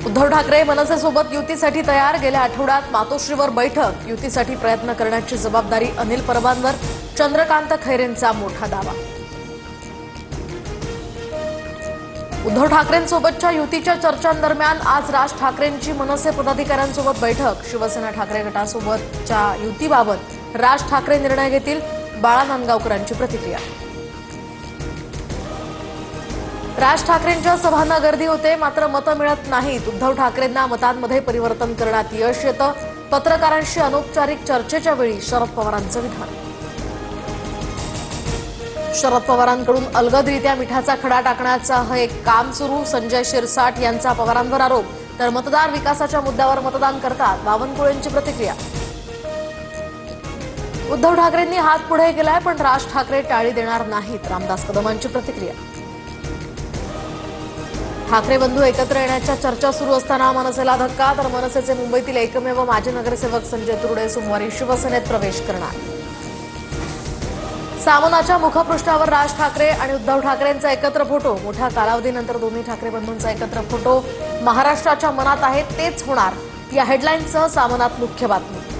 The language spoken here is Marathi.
उद्धव ठाकरे मनसेसोबत युतीसाठी तयार। गेल्या आठवड्यात मातोश्रीवर बैठक। युतीसाठी प्रयत्न करण्याची जबाबदारी अनिल परबांवर। चंद्रकांत खैरेंचा मोठा दावा। उद्धव ठाकरेंसोबतच्या युतीच्या चर्चांदरम्यान आज राज ठाकरेंची मनसे पदाधिकाऱ्यांसोबत बैठक। शिवसेना ठाकरे गटासोबतच्या युतीबाबत राज ठाकरे निर्णय घेतील। बाळा नांदगावकरांची प्रतिक्रिया। राज ठाकरेंच्या सभांना गर्दी होते, मात्र मतं मिळत नाहीत। उद्धव ठाकरेंना मतांमध्ये परिवर्तन करण्यात यश येतं। पत्रकारांशी अनौपचारिक चर्चेच्या वेळी शरद पवारांचं विधान। शरद पवारांकडून अलगदरित्या मिठाचा खडा टाकण्याचा हे काम सुरू। संजय शिरसाट यांचा पवारांवर आरोप, तर मतदार विकासाच्या मुद्द्यावर मतदान करतात। बावनकुळेंची प्रतिक्रिया। उद्धव ठाकरेंनी हात पुढे केलाय, पण राज ठाकरे टाळी देणार नाहीत। रामदास कदमांची प्रतिक्रिया। ठाकरे बंधू एकत्र येण्याच्या चर्चा सुरू असताना मनसेला धक्का, तर मनसेचे मुंबईतील एकमेव माजी नगरसेवक संजय तुरडे सोमवारी शिवसेनेत प्रवेश करणार। सामनाच्या मुखपृष्ठावर राज ठाकरे आणि उद्धव ठाकरेंचा एकत्र फोटो। मोठ्या कालावधीनंतर दोन्ही ठाकरे बंधूंचा एकत्र फोटो। महाराष्ट्राच्या मनात आहे तेच होणार या हेडलाईनसह सामनात मुख्य बातमी।